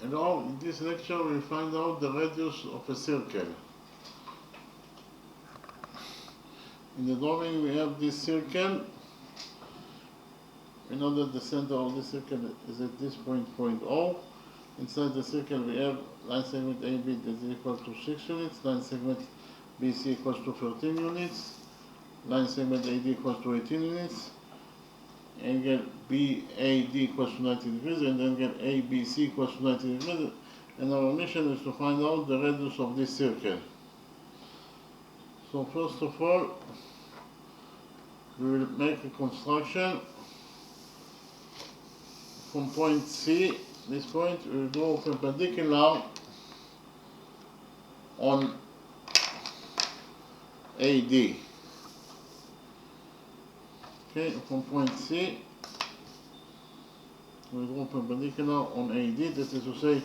Now, in this lecture, we find out the radius of a circle. In the drawing, we have this circle. We know that the center of the circle is at this point O. Inside the circle, we have line segment AB that is equal to 6 units, line segment BC equals to 13 units, line segment AD equals to 18 units, angle BAD equals to 90 degrees, and angle ABC equals to 90 degrees. And our mission is to find out the radius of this circle. So first of all, we will make a construction from point C. This point we will draw perpendicular on AD. Okay, from point C, we draw perpendicular on AD. That is to say,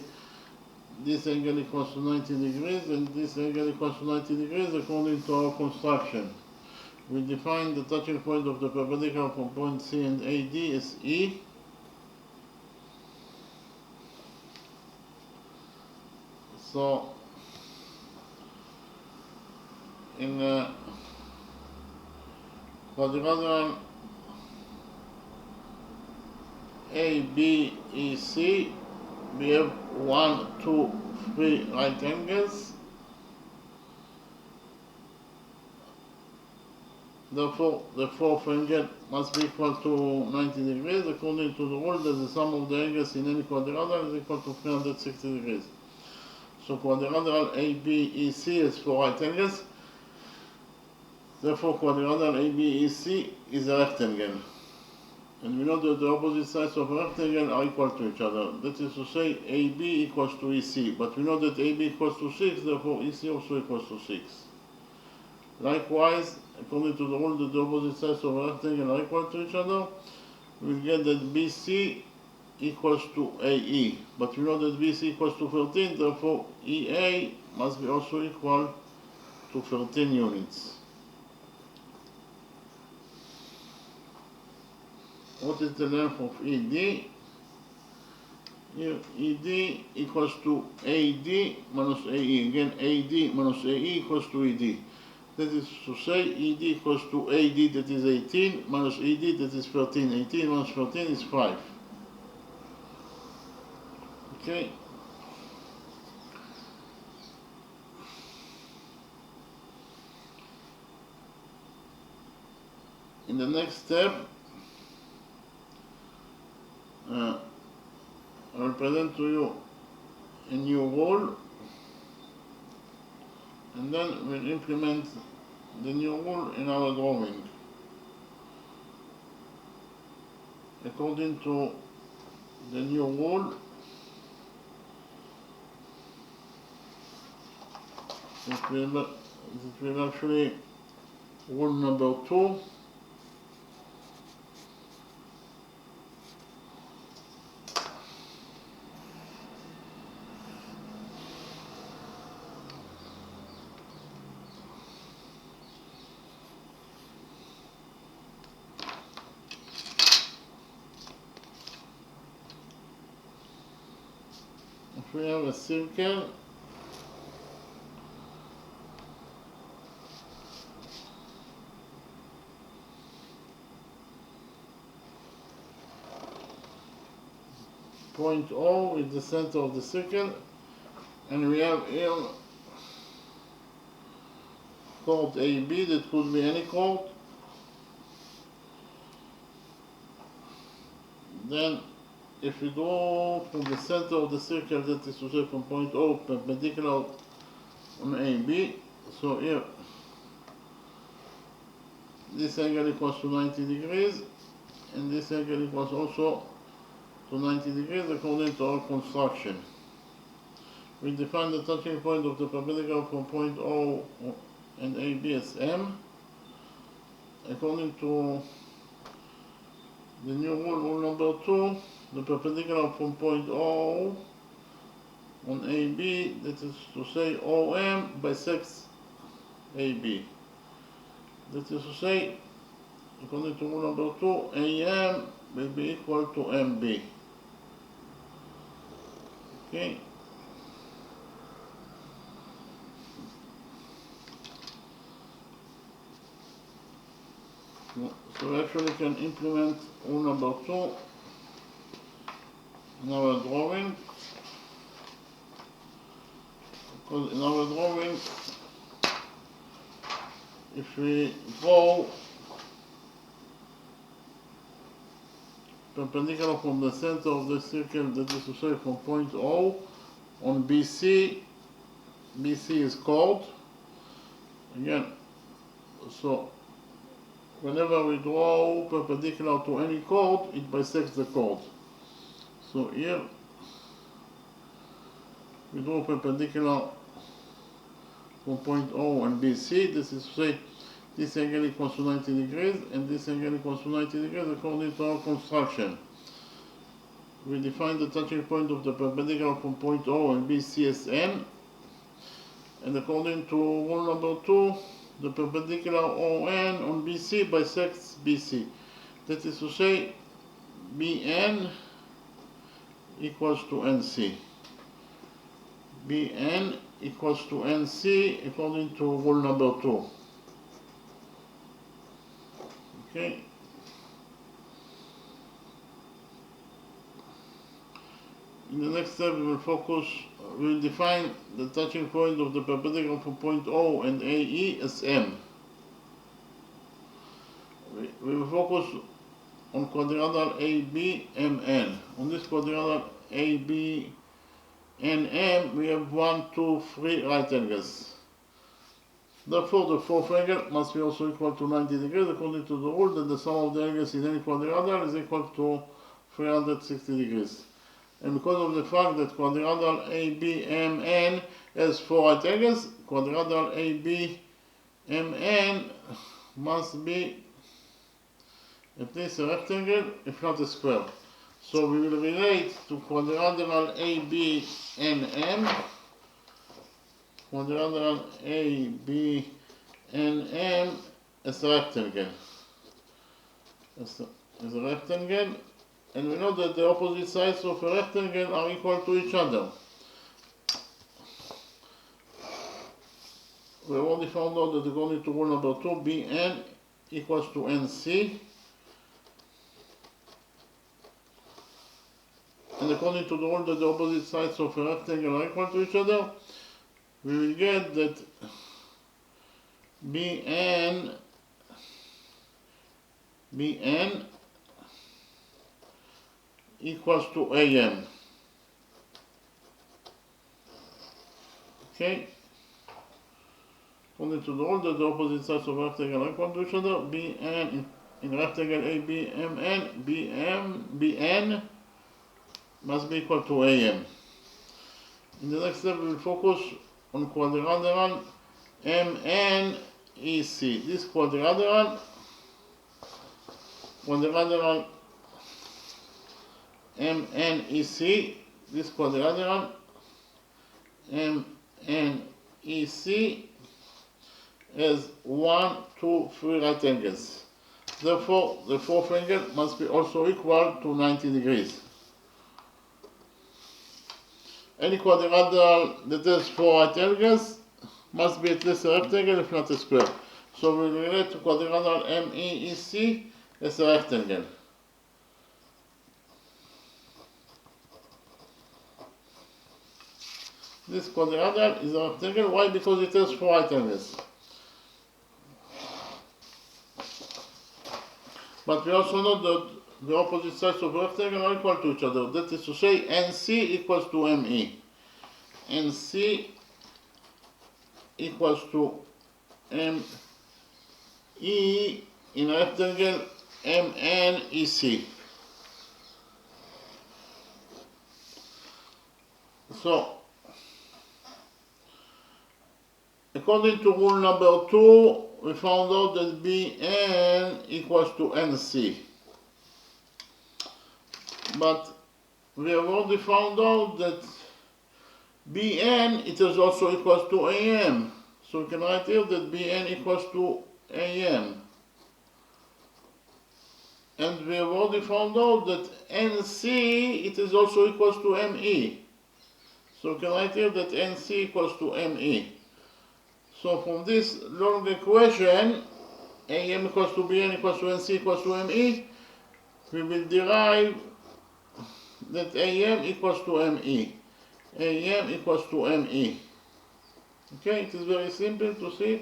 this angle equals to 90 degrees and this angle equals to 90 degrees according to our construction. We define the touching point of the perpendicular from point C and AD as E. So, in quadrilateral ABC, we have 1, 2, 3 right angles. Therefore, the fourth angle must be equal to 90 degrees according to the rule that the sum of the angles in any quadrilateral is equal to 360 degrees. So quadrilateral ABEC has 4 right angles. Therefore, quadrilateral ABEC is a rectangle. And we know that the opposite sides of a rectangle are equal to each other. That is to say, AB equals to EC. But we know that AB equals to 6, therefore EC also equals to 6. Likewise, according to the rule that the opposite sides of a rectangle are equal to each other, we get that BC equals to AE. But we know that BC equals to 13, therefore EA must be also equal to 13 units. What is the length of ED? Here, ED equals to AD minus AE. Again, AD minus AE equals to ED. That is to say, ED equals to AD, that is 18, minus ED, that is 13. 18 minus 13 is 5. Okay. In the next step, I will present to you a new rule, and then we'll implement the new rule in our drawing. According to the new rule, it will actually rule number 2. If we have a circle, point O is the center of the circle, and we have here chord AB that could be any chord. Then, if we go from the center of the circle, that is to say from point O perpendicular on AB, so here this angle equals to 90 degrees, and this angle equals also to 90 degrees according to our construction. We define the touching point of the perpendicular from point O and AB as M. According to the new rule number 2, the perpendicular from point O on AB, that is to say OM bisects AB. That is to say, according to rule number 2, AM will be equal to MB. Okay. So we actually can implement rule number 2 in our drawing. Because in our drawing, if we draw perpendicular from the center of the circle, that is to say from point O on BC, BC is chord. Again, so whenever we draw perpendicular to any chord, it bisects the chord. So here we draw perpendicular from point O and BC. This is to say this angle equals to 90 degrees and this angle equals to 90 degrees according to our construction. We define the touching point of the perpendicular from point O and BC as N, and according to rule number 2, the perpendicular ON on BC bisects BC. That is to say, BN equals to NC. BN equals to NC according to rule number 2. Okay. In the next step, we will define the touching point of the perpendicular from point O and AE as M. We will focus on quadrilateral ABMN. On this quadrilateral ABNM, we have 1, 2, 3 right angles. Therefore, the fourth angle must be also equal to 90 degrees according to the rule that the sum of the angles in any quadrilateral is equal to 360 degrees. And because of the fact that quadrilateral ABMN has 4 right angles, quadrilateral ABMN must be at least a rectangle, if not a square. So we will relate to quadrilateral ABNM, quadrilateral ABNM as a rectangle. As a rectangle. And we know that the opposite sides of a rectangle are equal to each other. We already found out that according to rule number 2, BN equals to NC. And according to the rule that the opposite sides of a rectangle are equal to each other, we will get that BN equals to AM. Okay? According to the rule that the opposite sides of a rectangle are equal to each other, BN in rectangle ABMN, BN must be equal to AM. In the next step, we will focus on quadrilateral MNEC. This quadrilateral MNEC, this quadrilateral MNEC has 1, 2, 3 right angles. Therefore, the fourth angle must be also equal to 90 degrees. Any quadrilateral that has 4 right angles must be at least a rectangle, if not a square. So we relate to quadrilateral MEEC as a rectangle. This quadrilateral is a rectangle. Why? Because it has 4 right angles. But we also know that the opposite sides of a rectangle are equal to each other. That is to say, NC equals to ME. NC equals to ME in rectangle MNEC. So, according to rule number 2, we found out that BN equals to NC. But we have already found out that BN it is also equals to AM. So we can write here that BN equals to AM. And we have already found out that NC it is also equals to ME. So we can write here that NC equals to ME. So from this long equation, AM equals to BN equals to NC equals to ME, we will derive that AM equals to ME. AM equals to ME. Okay, it is very simple to see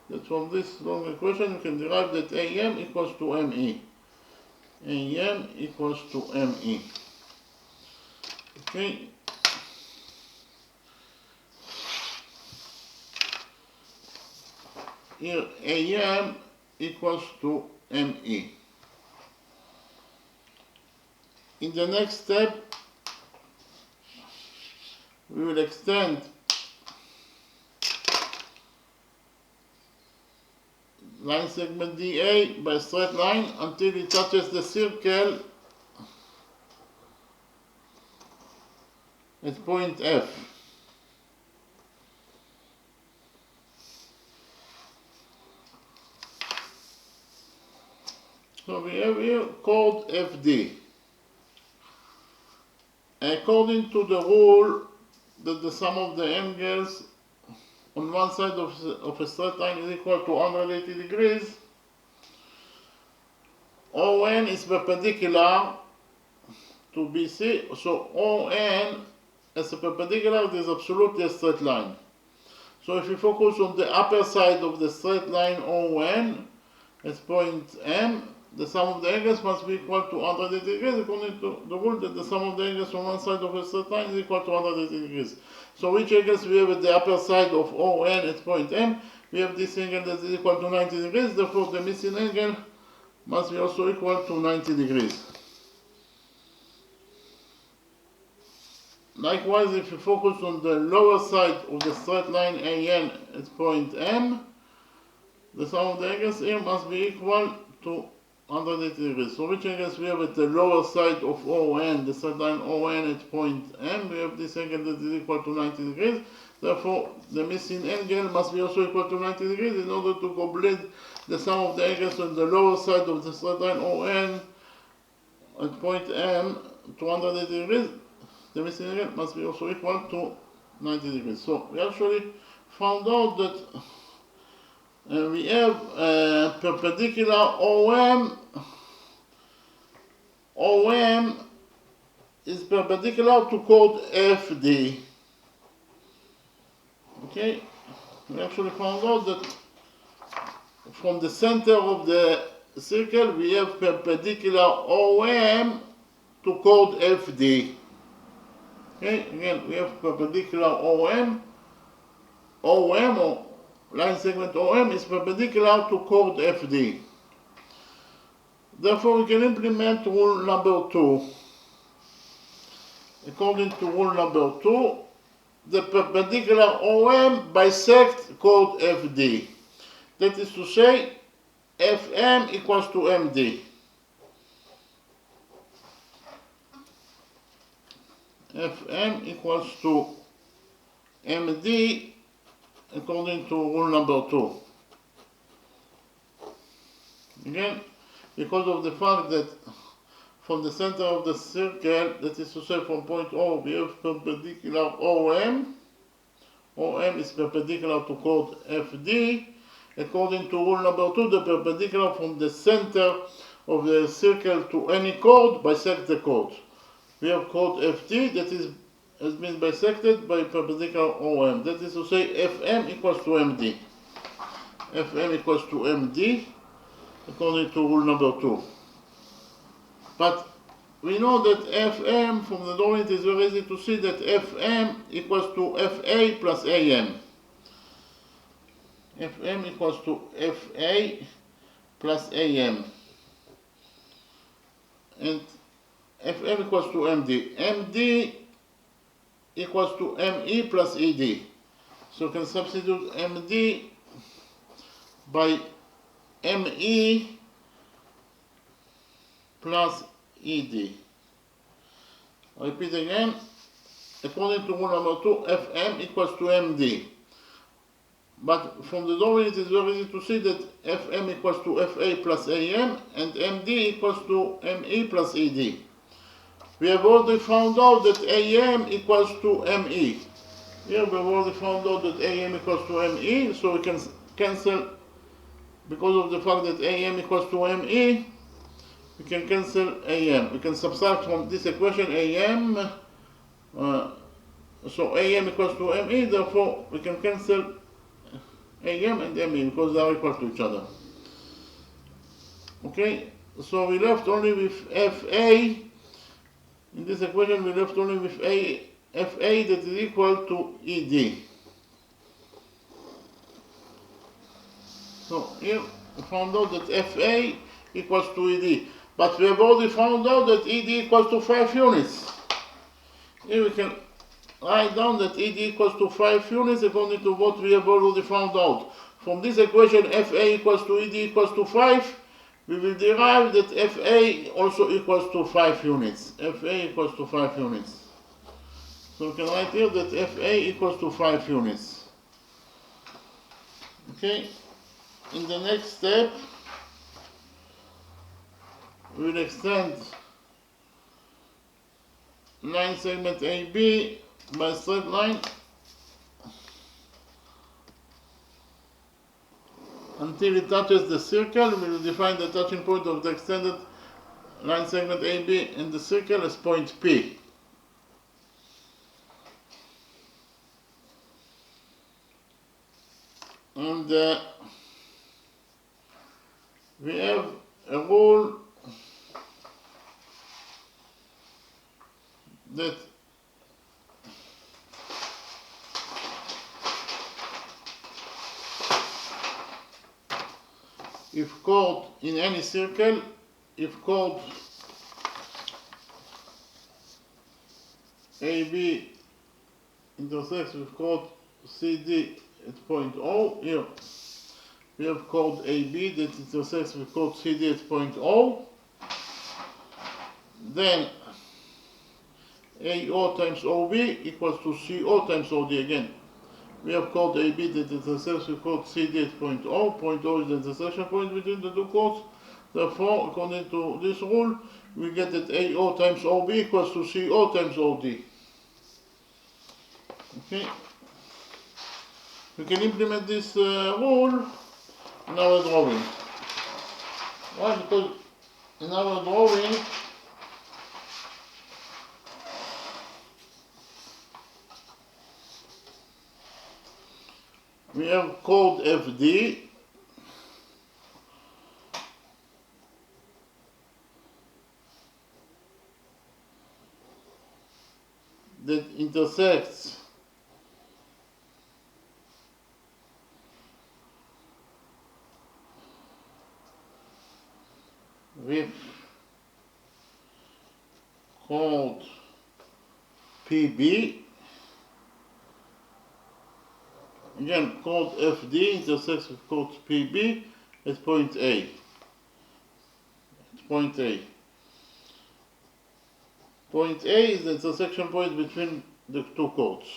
that from this long equation you can derive that AM equals to ME. AM equals to ME. Okay. Here AM equals to ME. In the next step, we will extend line segment DA by a straight line until it touches the circle at point F. So we have here chord FD. According to the rule that the sum of the angles on one side of a straight line is equal to 180 degrees, ON is perpendicular to BC, so ON as a perpendicular is absolutely a straight line. So if we focus on the upper side of the straight line ON as point M, the sum of the angles must be equal to 180 degrees according to the rule that the sum of the angles on one side of a straight line is equal to 180 degrees. So which angles we have at the upper side of ON at point M? We have this angle that is equal to 90 degrees, therefore the missing angle must be also equal to 90 degrees. Likewise, if you focus on the lower side of the straight line AN at point M, the sum of the angles here must be equal to 180 degrees. So which angles we have at the lower side of ON, the straight line ON at point M? We have this angle that is equal to 90 degrees. Therefore, the missing angle must be also equal to 90 degrees in order to complete the sum of the angles on the lower side of the straight line ON at point M to 180 degrees. The missing angle must be also equal to 90 degrees. So we actually found out that we have perpendicular OM is perpendicular to chord FD. Okay, we actually found out that from the center of the circle we have perpendicular OM to chord FD. Okay, again we have perpendicular OM or line segment OM is perpendicular to chord FD. Therefore, we can implement rule number 2. According to rule number 2, the perpendicular OM bisects chord FD. That is to say, FM equals to MD. FM equals to MD according to rule number 2. Again, because of the fact that from the center of the circle, that is to say from point O, we have perpendicular OM. OM is perpendicular to chord FD. According to rule number 2, the perpendicular from the center of the circle to any chord bisects the chord. We have chord FD that has been bisected by perpendicular OM. That is to say, FM equals to MD. FM equals to MD according to rule number 2. But we know that FM from the drawing it is very easy to see that FM equals to FA plus AM. FM equals to FA plus AM. And FM equals to MD. MD equals to ME plus ED. So we can substitute MD by ME plus ED. I repeat again. According to rule number 2, FM equals to MD. But from the drawing it is very easy to see that FM equals to FA plus AM and MD equals to ME plus ED. We have already found out that AM equals to ME. Here we've already found out that AM equals to ME, so we can cancel, because of the fact that AM equals to ME, we can cancel AM. We can subtract from this equation AM, so AM equals to ME, therefore we can cancel AM and ME because they are equal to each other. Okay, so we left only with FA. In this equation we left only with FA that is equal to ED. So here we found out that FA equals to ED. But we have already found out that ED equals to 5 units. Here we can write down that ED equals to 5 units according to what we have already found out. From this equation FA equals to ED equals to 5, we will derive that FA also equals to 5 units. FA equals to 5 units. So we can write here that FA equals to 5 units. Okay, in the next step, we will extend line segment AB by straight line until it touches the circle. We will define the touching point of the extended line segment AB in the circle as point P. And we have a rule that if chord in any circle, if chord AB intersects with chord CD at point O, here we have chord AB that intersects with chord CD at point O, then AO times OB equals to CO times OD again. We have chord AB that intersects with chord CD at point O. Point O is the intersection point between the two chords. Therefore, according to this rule, we get that AO times OB equals to CO times OD. Okay. We can implement this rule in our drawing. Why? Because in our drawing, we have chord FD that intersects with chord PB. Again, chord FD intersects with chord PB at point A. At point A. Point A is the intersection point between the two chords.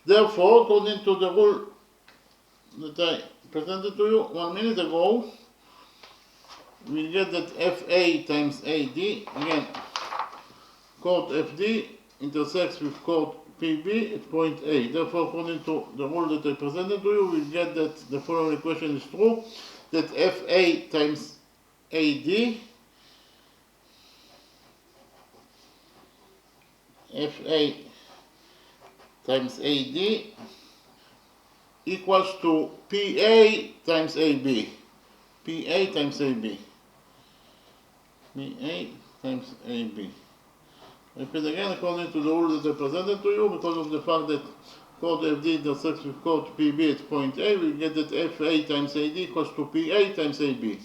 Therefore, according to the rule that I presented to you 1 minute ago, we get that FA times AD, again, chord FD intersects with chord PB at point A. Therefore, according to the rule that I presented to you, we get that the following equation is true, that FA times AD, FA times AD equals to PA times AB. PA times AB. PA times AB. Repeat again, according to the rule that I presented to you, because of the fact that chord FD intersects with chord PB at point A, we get that FA times AD equals to PA times AB.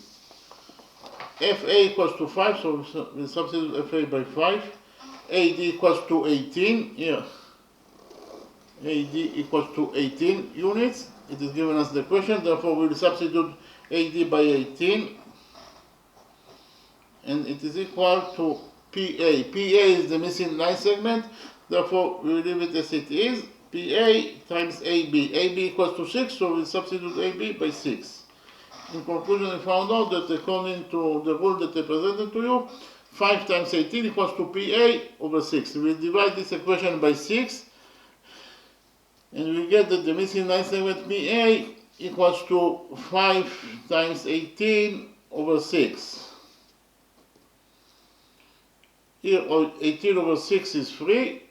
FA equals to 5, so we substitute FA by 5. AD equals to 18, here. AD equals to 18 units. It is given us the question, therefore we will substitute AD by 18. And it is equal to PA. PA is the missing line segment, therefore we will leave it as it is. PA times AB. AB equals to 6, so we substitute AB by 6. In conclusion, we found out that according to the rule that I presented to you, 5 times 18 equals to PA over 6. We will divide this equation by 6, And we get that the missing line segment PA equals to 5 times 18 over 6. Here 18 over 6 is 3,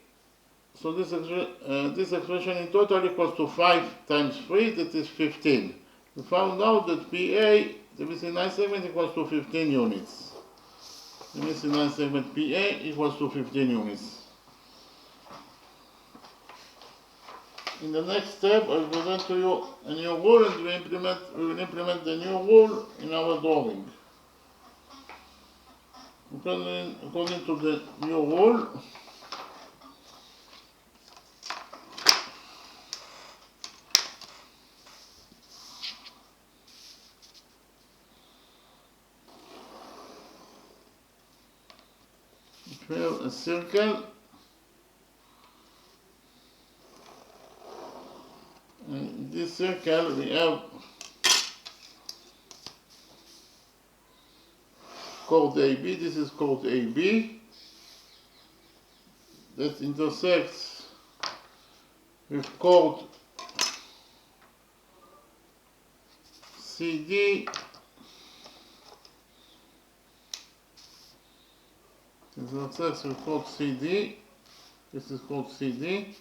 so this expression in total equals to 5 times 3, that is 15. We found out that PA, the missing line segment, equals to 15 units. The missing line segment PA equals to 15 units. In the next step, I will present to you a new rule, and we will implement the new rule in our drawing. According to the new rule, we have a circle, and in this circle we have chord AB. This is chord AB that intersects with chord CD, intersects with chord CD. This is chord CD.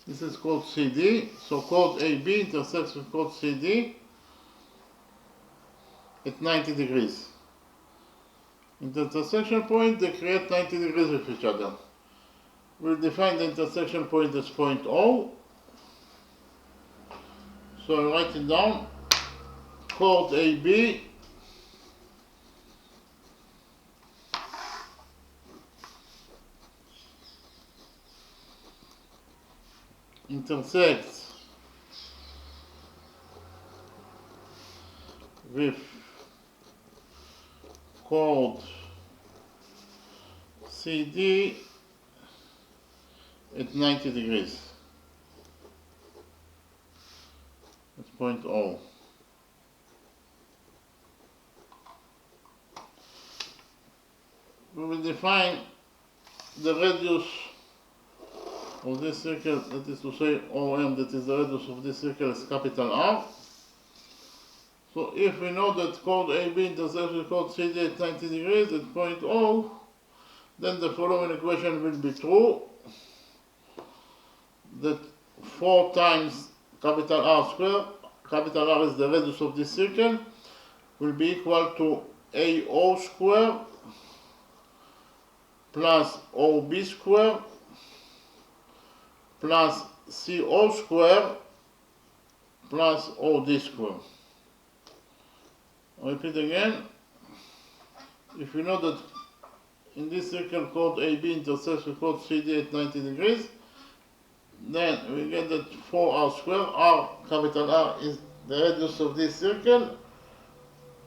This is chord CD, so chord AB intersects with chord CD at 90 degrees. In the intersection point, they create 90 degrees with each other. We'll define the intersection point as point O. So I write it down. Chord AB intersects with chord CD at 90 degrees. That's point O. We will define the radius of this circle, that is to say OM, that is the radius of this circle, is capital R. So if we know that chord AB intersects with chord CD at 90 degrees at point O, then the following equation will be true, that 4 times capital R squared, capital R is the radius of this circle, will be equal to AO squared plus OB squared plus CO squared plus OD squared. I repeat again. If you know that in this circle chord AB intersects with chord CD at 90 degrees, then we get that 4R squared, R, capital R, is the radius of this circle,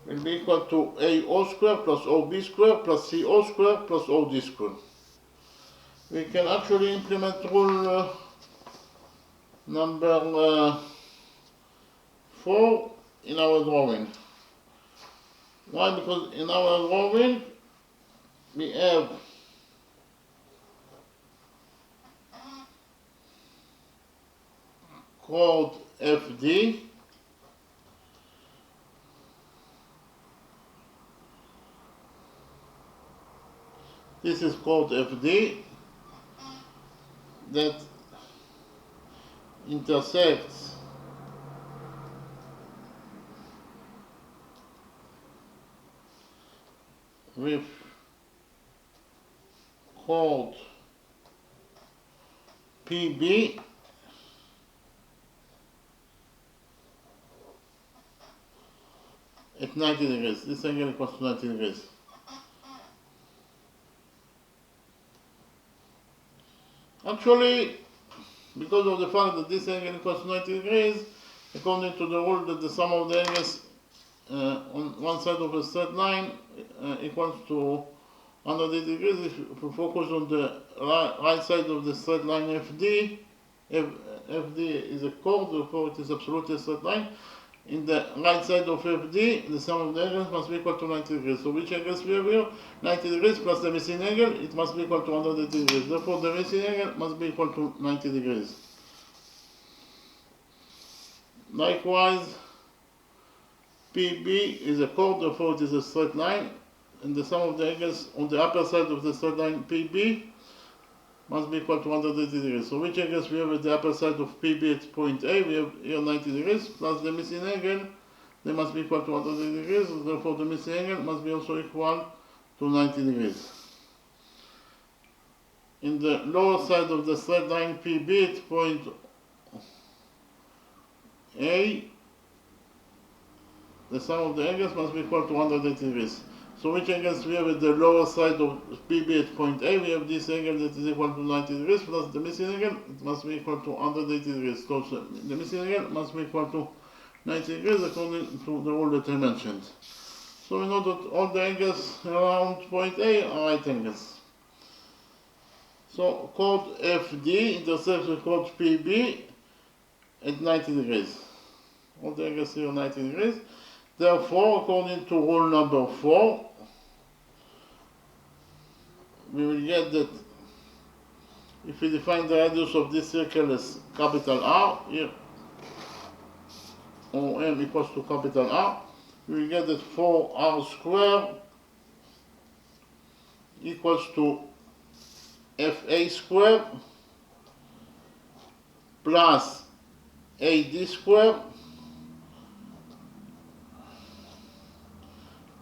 will be equal to AO squared plus OB squared plus CO squared plus OD squared. We can actually implement rule number 4 in our drawing. Why? Because in our drawing we have chord FD, this is chord FD that intersects with chord PB at 90 degrees. This angle equals to 90 degrees. Actually, because of the fact that this angle equals to 90 degrees, according to the rule that the sum of the angles on one side of a straight line equals to 180 degrees, if we focus on the right side of the straight line FD, FD is a chord, therefore it is absolutely a straight line. in the right side of FD, the sum of the angles must be equal to 90 degrees. So which angles we have here? 90 degrees plus the missing angle, it must be equal to 180 degrees. Therefore, the missing angle must be equal to 90 degrees. Likewise, PB is a chord, therefore it is a straight line, and the sum of the angles on the upper side of the straight line PB must be equal to 180 degrees. So which angles we have at the upper side of PB at point A? We have here 90 degrees plus the missing angle, they must be equal to 180 degrees, therefore the missing angle must be also equal to 90 degrees. In the lower side of the straight line PB at point A, the sum of the angles must be equal to 180 degrees. So which angles we have at the lower side of PB at point A? We have this angle that is equal to 90 degrees plus the missing angle, it must be equal to 180 degrees. So the missing angle must be equal to 90 degrees according to the rule that I mentioned. So we know that all the angles around point A are right angles. So chord FD intersects with chord PB at 90 degrees. All the angles here are 90 degrees. Therefore, according to rule number 4, we will get that if we define the radius of this circle as capital R, here, or M equals to capital R, we will get that 4R squared equals to FA squared plus AD squared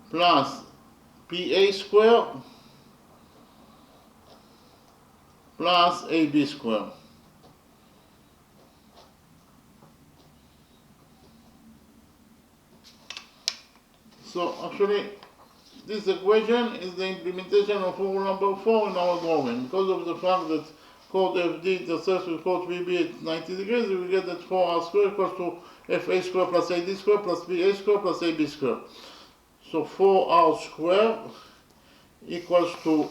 plus PA squared plus AB squared. So actually, this equation is the implementation of rule number 4 in our drawing. Because of the fact that chord FD intersects with chord PB at 90 degrees, we will get that 4R squared equals to FA squared plus AD squared plus PA squared plus AB squared. So 4R squared equals to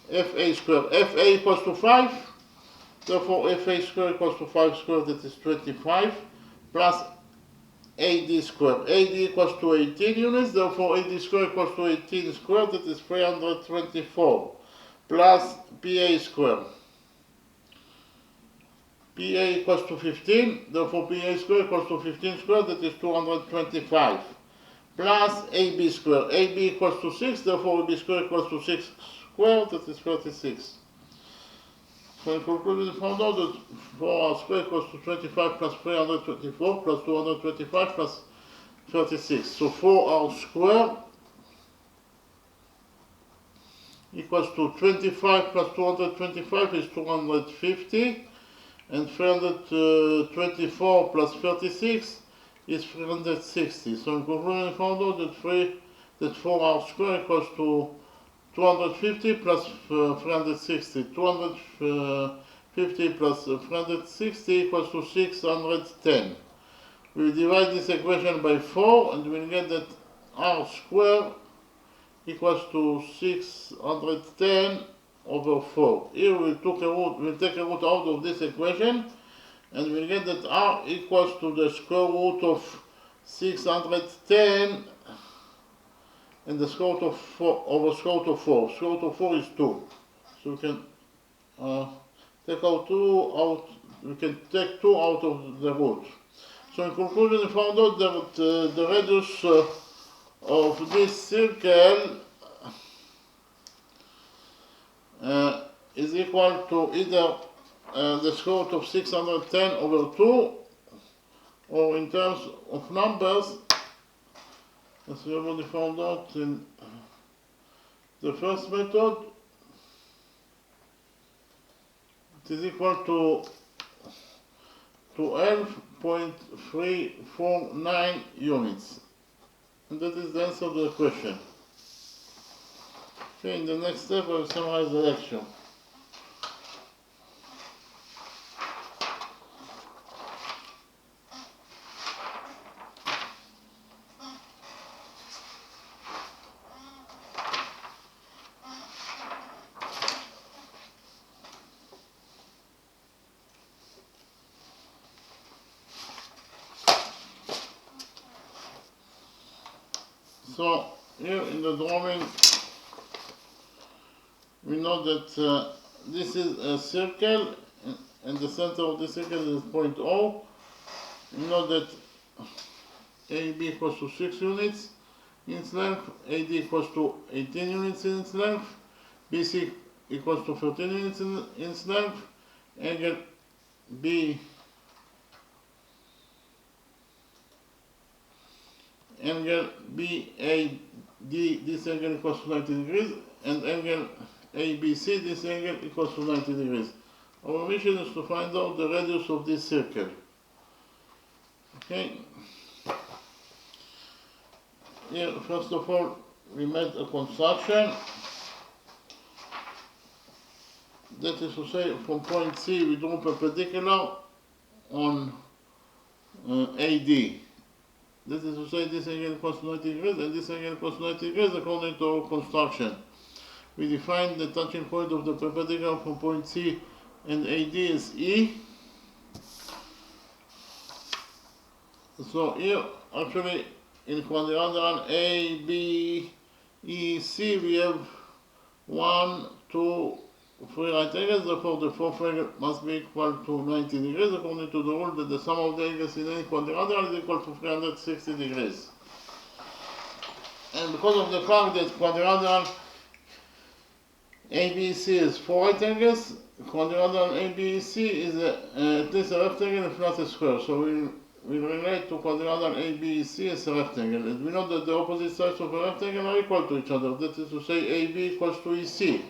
FA squared. FA equals to 5, therefore FA squared equals to 5 squared, that is 25, plus AD squared. AD equals to 18 units, therefore AD squared equals to 18 squared, that is 324, plus PA squared. PA equals to 15, therefore PA squared equals to 15 squared, that is 225, plus AB squared. AB equals to 6, therefore AB squared equals to 6 squared, that is 36. So in conclusion, we found out that 4R squared equals to 25 plus 324 plus 225 plus 36. So 4R squared equals to 25 plus 225 is 250, and 324 plus 36 is 360. So in conclusion, we found out that 4R squared equals to 250 plus 360. 250 plus 360 equals to 610. We divide this equation by 4 and we'll get that R squared equals to 610 over 4. Here we'll take a root out of this equation and we'll get that R equals to the square root of 610 and the square root of 4 over square root of 4. Square root of 4 is 2. So we can take out 2 out, we can take 2 out of the root. So in conclusion, we found out that the radius of this circle is equal to either the square root of 610 over 2, or in terms of numbers, as we already found out in the first method, it is equal to 12.349 units. And that is the answer to the question. Okay, in the next step I will summarize the lecture. So here in the drawing we know that this is a circle and the center of the circle is point O. We know that AB equals to 6 units in its length, AD equals to 18 units in its length, BC equals to 13 units in its length, angle BAD, this angle equals to 90 degrees, and angle ABC, this angle equals to 90 degrees. Our mission is to find out the radius of this circle. Okay. Here, first of all, we made a construction. That is to say, from point C, we draw perpendicular on AD. That is to say, this angle equals to 90 degrees and this angle equals to 90 degrees according to our construction. We define the touching point of the perpendicular from point C and AD is E. So here, actually, in quadrilateral A, B, E, C, we have 1, 2, 3 right angles, therefore the fourth angle must be equal to 90 degrees according to the rule that the sum of the angles in any quadrilateral is equal to 360 degrees. And because of the fact that quadrilateral ABC is 4 right angles, quadrilateral ABC is at least a rectangle if not a square. So we relate to quadrilateral ABC as a rectangle. And we know that the opposite sides of a rectangle are equal to each other. That is to say AB equals to EC.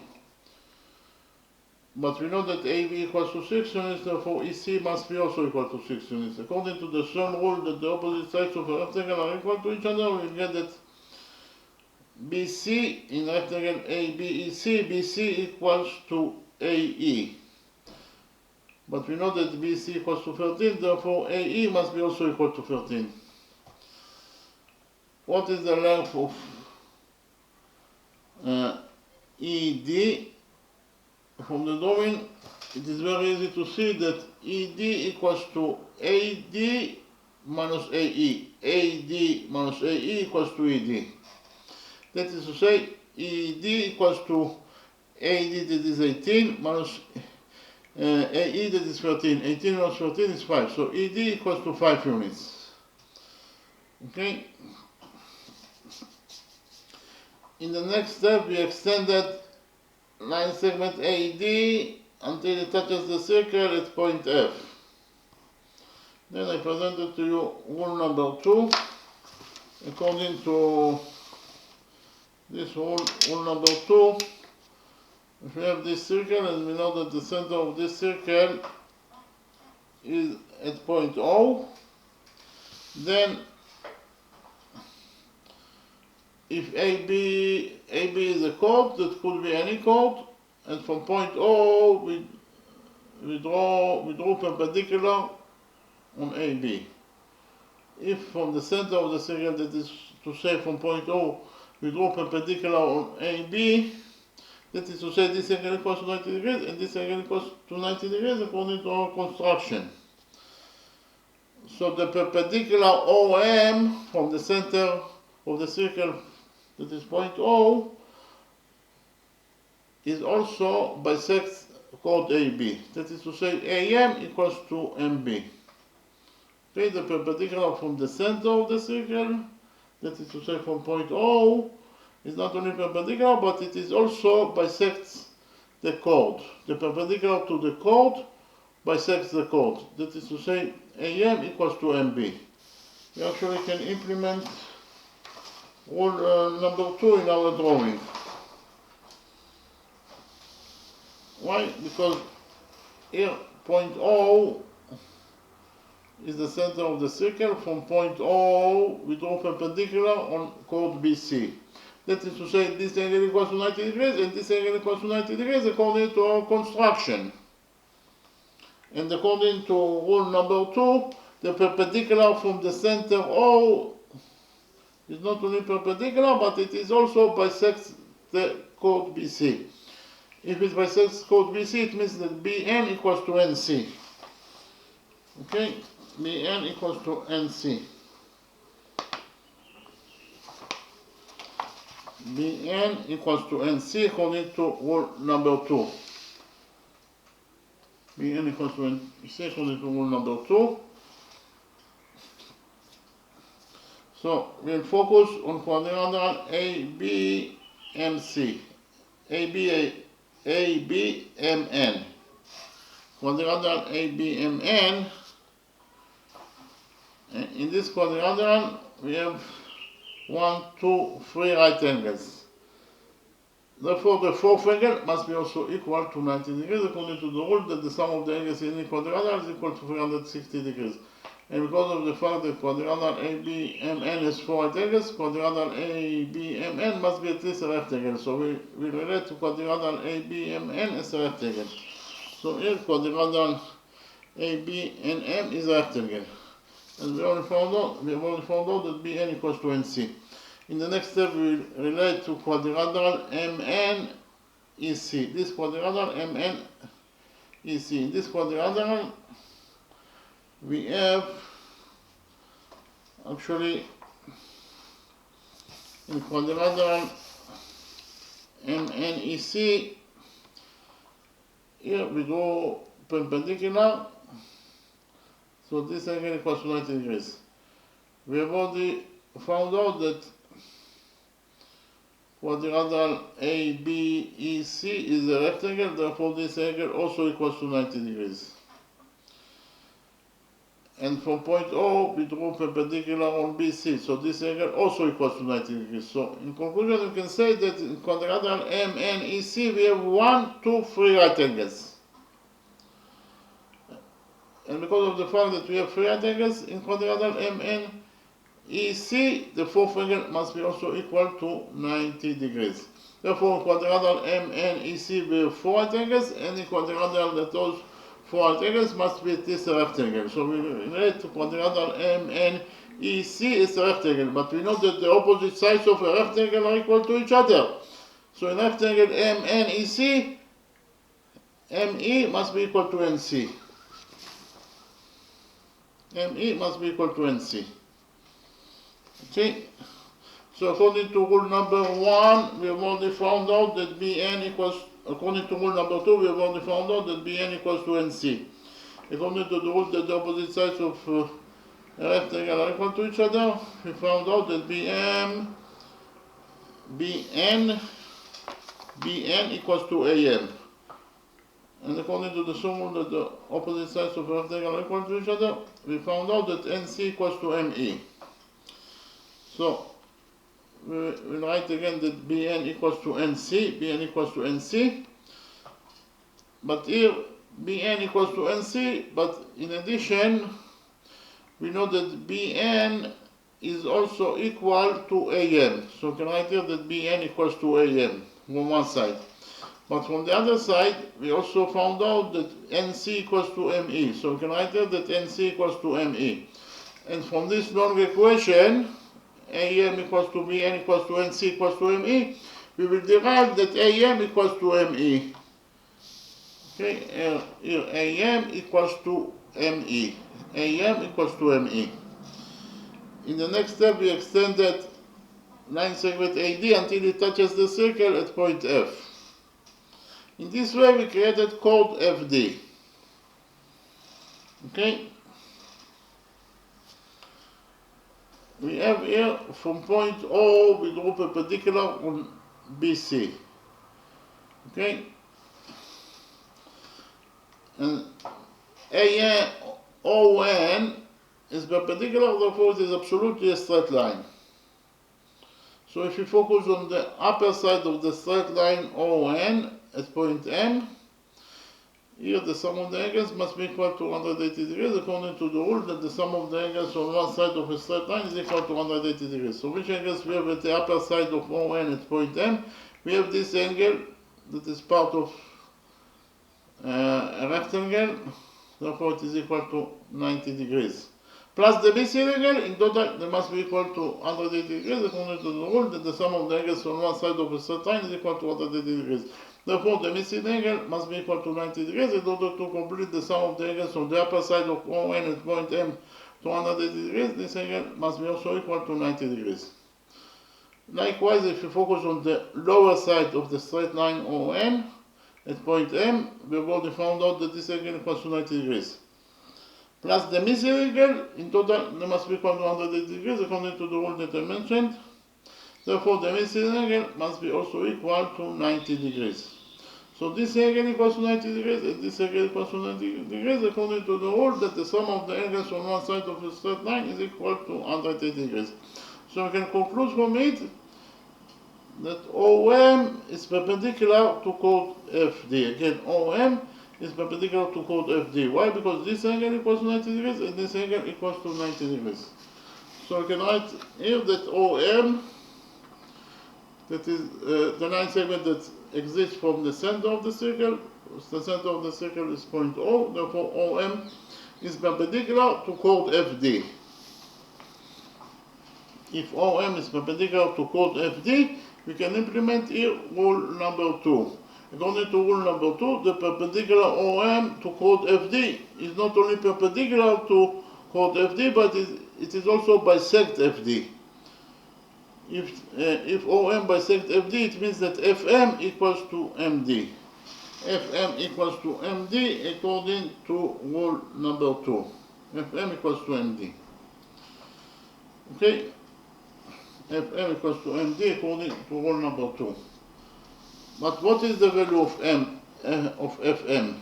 But we know that AB equals to 6 units, therefore EC must be also equal to 6 units. According to the same rule that the opposite sides of a rectangle are equal to each other, we get that BC in rectangle ABEC, BC equals to AE. But we know that BC equals to 13, therefore AE must be also equal to 13. What is the length of ED? From the drawing, it is very easy to see that ED equals to AD minus AE. AD minus AE equals to ED. That is to say, ED equals to AD that is 18 minus AE that is 13. 18 minus 13 is 5. So ED equals to 5 units. Okay? In the next step, we extended line segment AD until it touches the circle at point F. Then I presented to you rule number 2. According to this rule number 2, if we have this circle and we know that the center of this circle is at point O, then if AB is a chord, that could be any chord, and from point O we draw perpendicular on AB. If from the center of the circle, that is to say from point O, we draw perpendicular on AB, that is to say this angle equals to 90 degrees and this angle equals to 90 degrees according to our construction. So the perpendicular OM from the center of the circle, that is point O, is also bisects chord AB. That is to say AM equals to MB. Okay, the perpendicular from the center of the circle, that is to say from point O, is not only perpendicular, but it is also bisects the chord. The perpendicular to the chord bisects the chord. That is to say AM equals to MB. We actually can implement rule number 2 in our drawing. Why? Because here point O is the center of the circle. From point O we draw perpendicular on chord BC. That is to say this angle equals to 90 degrees and this angle equals to 90 degrees according to our construction. And according to rule number 2, the perpendicular from the center O is not only perpendicular, but it is also bisects the chord BC. If it bisects chord BC, it means that BN equals to NC. Okay, BN equals to NC. Bn equals to nc according to rule number 2. Bn equals to nc according to rule number 2. So we'll focus on quadrilateral ABMC. ABMN. Quadrilateral ABMN. In this quadrilateral we have 1, 2, 3 right angles. Therefore, the fourth angle must be also equal to 90 degrees according to the rule that the sum of the angles in the quadrilateral is equal to 360 degrees. And because of the fact that quadrilateral ABMN has 4 right angles, quadrilateral ABMN must be at least a rectangle. So we relate to quadrilateral ABMN as a rectangle. So here quadrilateral ABNM is a rectangle. And we have already found out that Bn equals to NC. In the next step, we will relate to quadrilateral MNEC. This quadrilateral MNEC. In this quadrilateral, we have actually in quadrilateral MNEC, here we go perpendicular. So this angle equals to 90 degrees. We have already found out that quadrilateral ABEC is a rectangle, therefore this angle also equals to 90 degrees. And from point O, we draw perpendicular on BC, so this angle also equals to 90 degrees. So in conclusion, we can say that in quadrilateral MNEC, we have 1, 2, 3 right angles. And because of the fact that we have 3 right angles in quadrilateral MNEC, the fourth angle must be also equal to 90 degrees. Therefore, in quadrilateral MNEC, we have 4 right angles, and in quadrilateral that those 4 right angles must be at least a rectangle. So we relate to quadrilateral MNEC as a rectangle, but we know that the opposite sides of a rectangle are equal to each other. So in rectangle MNEC, ME must be equal to NC. ME must be equal to NC. Okay? So according to rule number 1, we have already found out that Bn equals, according to rule number 2, we have already found out that Bn equals to NC. According to the rule that the opposite sides of a rectangle are equal to each other, we found out that Bn equals to Am. And according to the sum rule that the opposite sides of a rectangle are equal to each other, we found out that NC equals to ME. So we'll write again that Bn equals to NC, Bn equals to NC. But here Bn equals to NC, but in addition, we know that Bn is also equal to Am. So we can write here that Bn equals to Am from one side. But from the other side, we also found out that NC equals to ME. So we can write here that NC equals to ME. And from this long equation, AM equals to Bn equals to NC equals to ME, we will derive that AM equals to ME. Okay, here AM equals to ME. AM equals to ME. In the next step, we extend that line segment AD until it touches the circle at point F. In this way, we created chord FD. Okay? We have here from point O, we draw perpendicular on BC. Okay? And ON is perpendicular, therefore it is absolutely a straight line. So if you focus on the upper side of the straight line ON at point M, here the sum of the angles must be equal to 180 degrees according to the rule that the sum of the angles on one side of a straight line is equal to 180 degrees. So which angles we have at the upper side of ON at point M? We have this angle that is part of a rectangle, therefore it is equal to 90 degrees. Plus the BC angle, in total they must be equal to 180 degrees according to the rule that the sum of the angles on one side of a straight line is equal to 180 degrees. Therefore, the missing angle must be equal to 90 degrees in order to complete the sum of the angles on the upper side of ON at point M to 180 degrees. This angle must be also equal to 90 degrees. Likewise, if you focus on the lower side of the straight line ON at point M, we have already found out that this angle equals to 90 degrees. Plus the missing angle, in total, they must be equal to 180 degrees according to the rule that I mentioned. Therefore, the missing angle must be also equal to 90 degrees. So this angle equals to 90 degrees and this angle equals to 90 degrees according to the rule that the sum of the angles on one side of the straight line is equal to 180 degrees. So we can conclude from it that OM is perpendicular to chord FD. Again, OM is perpendicular to chord FD. Why? Because this angle equals to 90 degrees and this angle equals to 90 degrees. So we can write here that OM, that is the line segment that exists from the center of the circle. The center of the circle is point O, therefore OM is perpendicular to chord FD. If OM is perpendicular to chord FD, we can implement here rule number 2. According to rule number 2, the perpendicular OM to chord FD is not only perpendicular to chord FD, but it is also bisect FD. If OM bisect FD, it means that FM equals to MD. FM equals to MD according to rule number 2. FM equals to MD. Okay? FM equals to MD according to rule number 2. But what is the value of FM?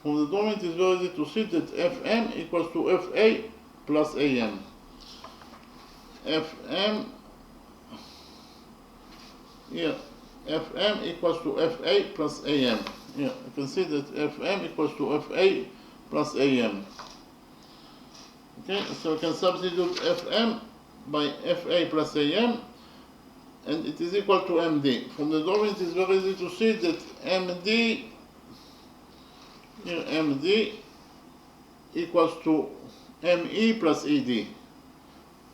From the drawing, it is very easy to see that FM equals to FA plus AM. FM equals to FA plus AM. Here, you can see that FM equals to FA plus AM. Okay, so we can substitute FM by FA plus AM, and it is equal to MD. From the drawing, it is very easy to see that MD equals to ME plus ED.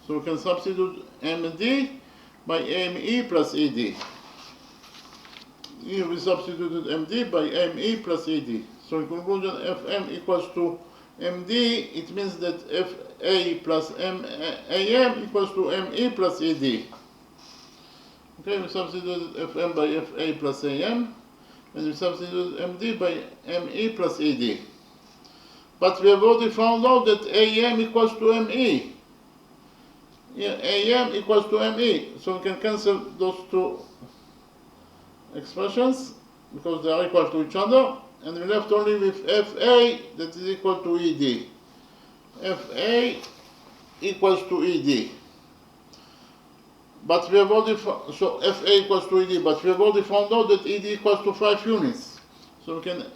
So we can substitute MD by ME plus ED. Here we substituted MD by ME plus ED. So in conclusion, FM equals to MD, it means that FA plus AM equals to ME plus ED. Okay, we substituted FM by FA plus AM, and we substituted MD by ME plus ED. But we have already found out that AM equals to ME. Yeah, AM equals to ME. So we can cancel those two expressions because they are equal to each other. And we're left only with FA that is equal to ED. FA equals to ED. But we have already so FA equals to ED, but we have already found out that ED equals to 5 units. So we can add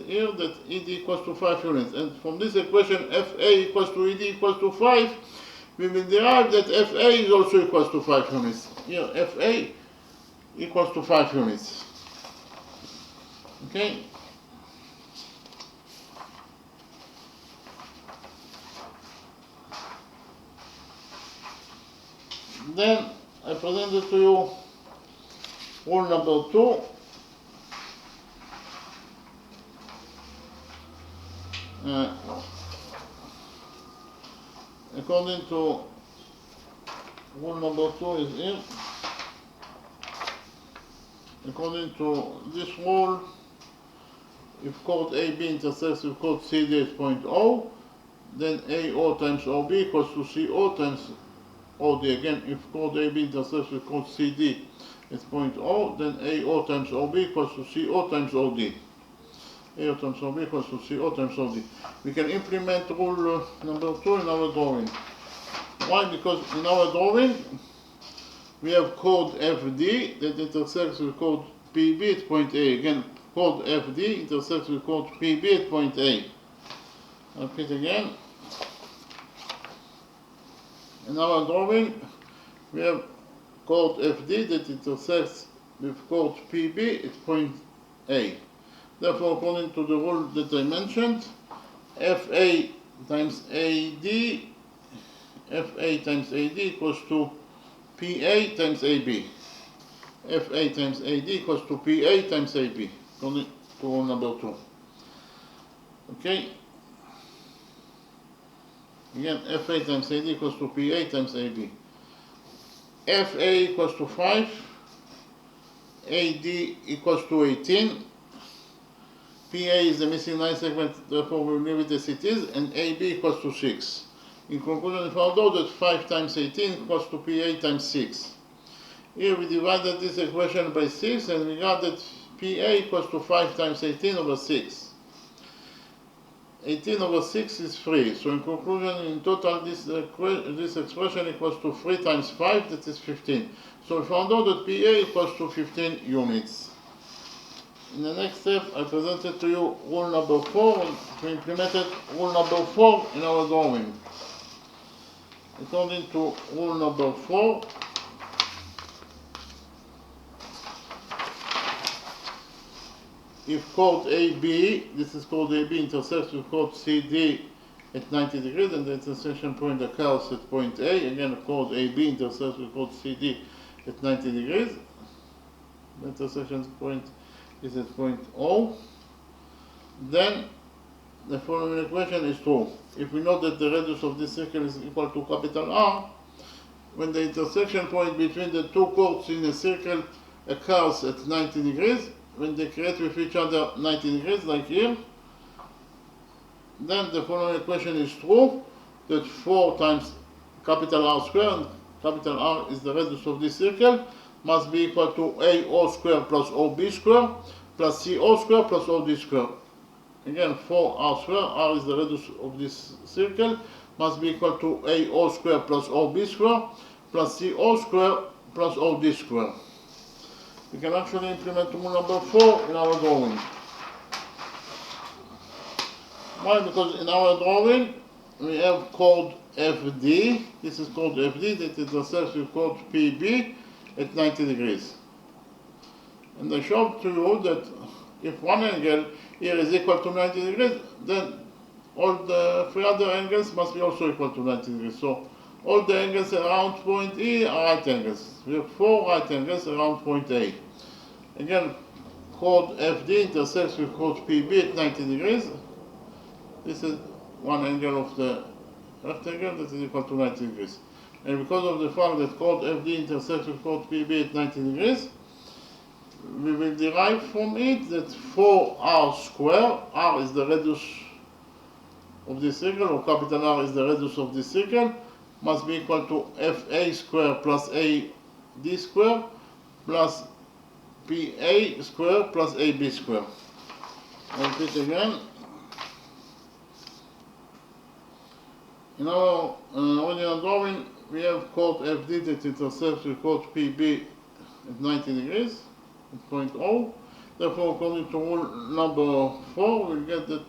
here that ED equals to 5 units. And from this equation, FA equals to ED equals to 5, we will derive that FA is also equals to 5 units. Here, FA equals to 5 units. Okay? Then I presented to you rule number 2. According to rule number 2 is here. According to this rule, if chord AB intersects with chord CD at point O, then AO times OB equals to CO times OD. Again, if chord AB intersects with chord CD at point O, then AO times OB equals to CO times OD. AO times OB equals to CO times OD. We can implement rule number 2 in our drawing. Why? Because in our drawing, we have chord FD that intersects with chord PB at point A. Again, chord FD intersects with chord PB at point A. I'll repeat again. In our drawing, we have chord FD that intersects with chord PB at point A. Therefore, according to the rule that I mentioned, FA times AD equals to PA times AB. FA times AD equals to PA times AB, according to rule number 2. Okay? Again, FA times AD equals to PA times AB. FA equals to 5, AD equals to 18, PA is the missing line segment, therefore we will leave it as it is, and AB equals to 6. In conclusion, we found out that 5 times 18 equals to PA times 6. Here we divided this equation by 6 and we got that PA equals to 5 times 18 over 6. 18 over 6 is 3. So in conclusion, in total, this expression equals to 3 times 5, that is 15. So we found out that PA equals to 15 units. In the next step, I presented to you rule number 4, and we implemented rule number 4 in our drawing. According to rule number 4, if chord AB, this is chord AB, intersects with chord CD at 90 degrees, and the intersection point occurs at point A, again chord AB intersects with chord CD at 90 degrees, the intersection point is at point O, then the following equation is true. If we know that the radius of this circle is equal to capital R, when the intersection point between the two chords in a circle occurs at 90 degrees, when they create with each other 90 degrees, like here, then the following equation is true, that 4 times capital R squared, and capital R is the radius of this circle, must be equal to AO squared plus OB squared, plus CO squared plus OD squared. Again, 4R squared, R is the radius of this circle, must be equal to AO squared plus OB squared, plus CO squared plus OD squared. We can actually implement rule number 4 in our drawing. Why? Because in our drawing we have chord FD. This is chord FD that intersects with chord PB at 90 degrees. And I showed to you that if one angle here is equal to 90 degrees, then all the 3 other angles must be also equal to 90 degrees. So all the angles around point E are right angles. We have 4 right angles around point A. Again, chord FD intersects with chord PB at 90 degrees. This is one angle of the rectangle that is equal to 90 degrees. And because of the fact that chord FD intersects with chord PB at 90 degrees, we will derive from it that 4R squared, R is the radius of this circle, or capital R is the radius of this circle, must be equal to FA squared plus AD squared plus PA squared plus AB squared. I'll repeat again. In our original drawing, we have chord FD that intersects with chord PB at 90 degrees at point O. Therefore, according to rule number 4, we'll get that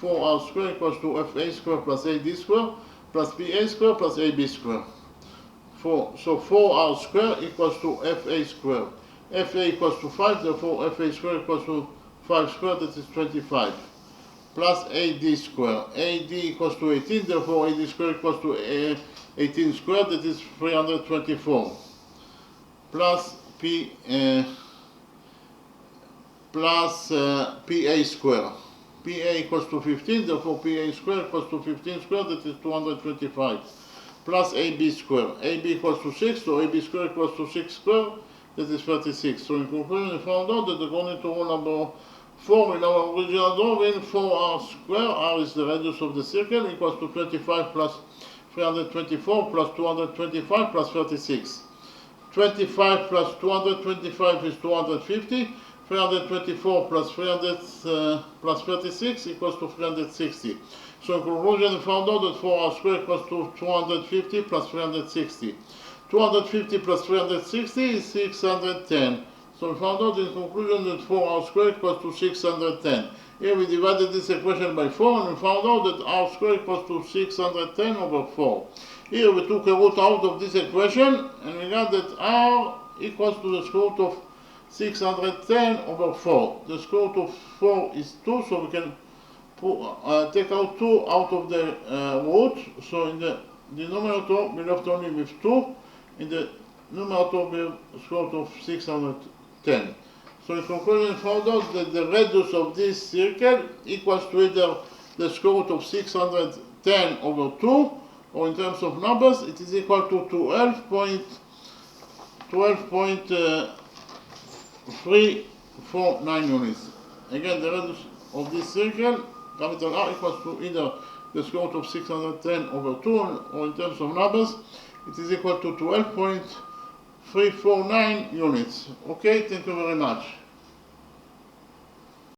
4R squared equals to FA squared plus AD squared plus PA squared plus AB squared. So 4R squared equals to FA squared. FA equals to 5, therefore FA squared equals to 5 squared, that is 25. Plus AD squared. AD equals to 18, therefore AD squared equals to 18 squared, that is 324. Plus PA squared. PA equals to 15, therefore PA squared equals to 15 squared, that is 225. Plus AB squared. AB equals to 6, so AB squared equals to 6 squared, that is 36. So in conclusion, we found out that according to rule number 4 in our original drawing, 4R squared, R is the radius of the circle, equals to 25 plus 324 plus 225 plus 36. 25 plus 225 is 250. 324 plus 36 equals to 360. So in conclusion, we found out that 4R squared equals to 250 plus 360. 250 plus 360 is 610. So we found out in conclusion that 4R squared equals to 610. Here we divided this equation by 4 and we found out that R squared equals to 610 over 4. Here we took a root out of this equation and we got that R equals to the square root of 610 over 4. The square root of 4 is 2, so we can take out 2 out of the root. So in the denominator we left only with 2. In the numerator we have square root of 610. So in conclusion, we found out that the radius of this circle equals to either the square root of 610 over 2, or in terms of numbers, it is equal to 12.5 12.349 units. Again, the radius of this circle, capital R, equals to either the square root of 610 over 2, or in terms of numbers, it is equal to 12.349 units. Okay, thank you very much.